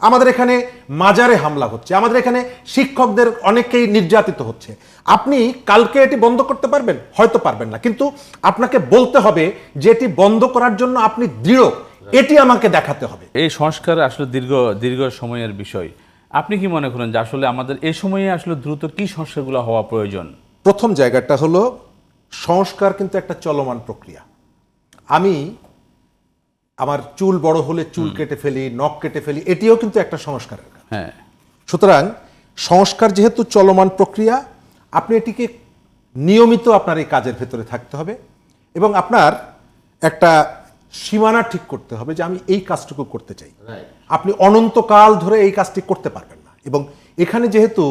আমাদের এখানে মাজারে হামলা হচ্ছে, আমাদের এখানে শিক্ষকদের অনেকেই নির্যাতিত হচ্ছে। আপনি কালকে এটি বন্ধ করতে পারবেন? হয়তো পারবেন না, কিন্তু আপনাকে বলতে হবে যে এটি বন্ধ করার জন্য আপনি দৃঢ়, এটি আমাকে দেখাতে হবে। এই সংস্কার আসলে দীর্ঘ সময়ের বিষয়। আপনি কি মনে করেন যে আসলে আমাদের এই সময়ে আসলে দ্রুত কি সংস্কারগুলো হওয়া প্রয়োজন? প্রথম জায়গাটা হলো, সংস্কার কিন্তু একটা চলমান প্রক্রিয়া। আমি আমার চুল বড় হলে চুল কেটে ফেলি, নখ কেটে ফেলি, এটিও কিন্তু একটা সংস্কারের কাজ। হ্যাঁ, সুতরাং সংস্কার যেহেতু চলমান প্রক্রিয়া, আপনি এটিকে নিয়মিত আপনার এই কাজের ভেতরে থাকতে হবে এবং আপনার একটা সীমানা ঠিক করতে হবে যে আমি এই কাজটুকু করতে চাই। আপনি অনন্তকাল ধরে এই কাজটি করতে পারবেন না। এবং এখানে যেহেতু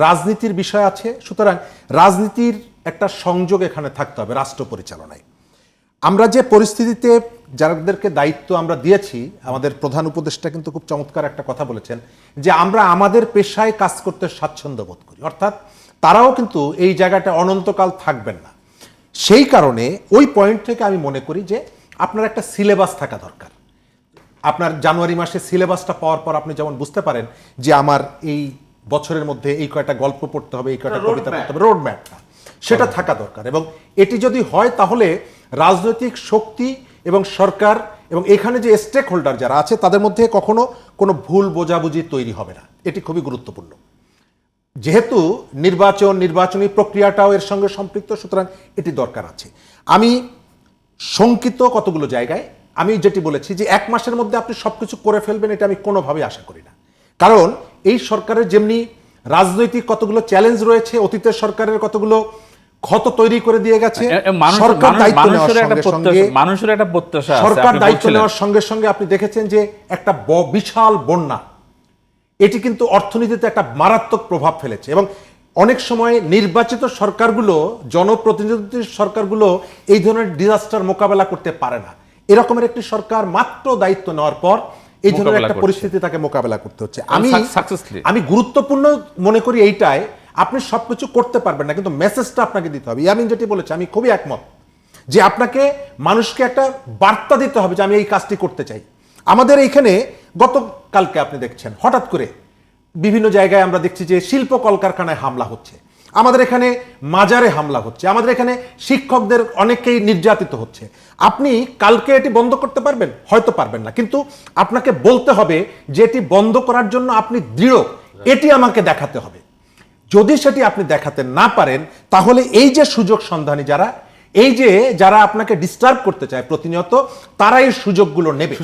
রাজনীতির বিষয় আছে, সুতরাং রাজনীতির একটা সংযোগ এখানে থাকতে হবে রাষ্ট্র পরিচালনায়। আমরা যে পরিস্থিতিতে যাদেরকে দায়িত্ব আমরা দিয়েছি, আমাদের প্রধান উপদেষ্টা কিন্তু খুব চমৎকার একটা কথা বলেছেন যে আমরা আমাদের পেশায় কাজ করতে স্বাচ্ছন্দ্য বোধ করি, অর্থাৎ তারাও কিন্তু এই জায়গাটা অনন্তকাল থাকবেন না। সেই কারণে ওই পয়েন্ট থেকে আমি মনে করি যে আপনার একটা সিলেবাস থাকা দরকার। আপনার জানুয়ারি মাসে সিলেবাসটা পাওয়ার পর আপনি যেমন বুঝতে পারেন যে আমার এই বছরের মধ্যে এই কয়টা গল্প পড়তে হবে, এই কয়টা কবিতা পড়তে হবে, রোড ম্যাপটা সেটা থাকা দরকার। এবং এটি যদি হয় তাহলে রাজনৈতিক শক্তি এবং সরকার এবং এখানে যে স্টেক হোল্ডার যারা আছে তাদের মধ্যে কখনো কোনো ভুল বোঝাবুঝি তৈরি হবে না। এটি খুবই গুরুত্বপূর্ণ। যেহেতু নির্বাচনী প্রক্রিয়াটাও এর সঙ্গে সম্পৃক্ত, সুতরাং এটি দরকার আছে। আমি শঙ্কিত কতগুলো জায়গায়, আমি যেটি বলেছি যে 1 মাসের মধ্যে আপনি সবকিছু করে ফেলবেন, এটা আমি কোনোভাবেই আশা করি না। কারণ এই সরকারের যেমনি রাজনৈতিক কতগুলো চ্যালেঞ্জ রয়েছে, অতীতের সরকারের কতগুলো ক্ষত তৈরি করে দিয়ে গেছে। সরকার দায়িত্ব নেওয়ার সঙ্গে সঙ্গে আপনি দেখেছেন যে একটা বিশাল বন্যা, এটি কিন্তু অর্থনীতিতে একটা মারাত্মক প্রভাব ফেলেছে। এবং অনেক সময় নির্বাচিত সরকারগুলো, জনপ্রতিনিধির সরকারগুলো এই ধরনের ডিজাস্টার মোকাবেলা করতে পারে না। এরকমের একটি সরকার মাত্র দায়িত্ব নেওয়ার পর এই ধরনের একটা পরিস্থিতি তাকে মোকাবেলা করতে হচ্ছে। আমি গুরুত্বপূর্ণ মনে করি এইটাই, আপনি সবকিছু করতে পারবেন না, কিন্তু মেসেজটা আপনাকে দিতে হবে। আমি যেটি বলেছি, আমি খুবই একমত যে আপনাকে মানুষকে একটা বার্তা দিতে হবে যে আমি এই কাজটি করতে চাই। আমাদের এইখানে গতকালকে আপনি দেখছেন হঠাৎ করে বিভিন্ন জায়গায় আমরা দেখছি যে শিল্প কলকারখানায় হামলা হচ্ছে, আমাদের এখানে মাজারে হামলা হচ্ছে, আমাদের এখানে শিক্ষকদের অনেকেই নির্যাতিত হচ্ছে। আপনি কালকে এটি বন্ধ করতে পারবেন? হয়তো পারবেন না, কিন্তু আপনাকে বলতে হবে যে এটি বন্ধ করার জন্য আপনি দৃঢ়, এটি আমাকে দেখাতে হবে। যদি সেটি আপনি দেখাতে না পারেন, তাহলে এই যে সুযোগ সন্ধানী যারা আপনাকে ডিস্টার্ব করতে চায় প্রতিনিয়ত, তারা এই সুযোগগুলো নেবে।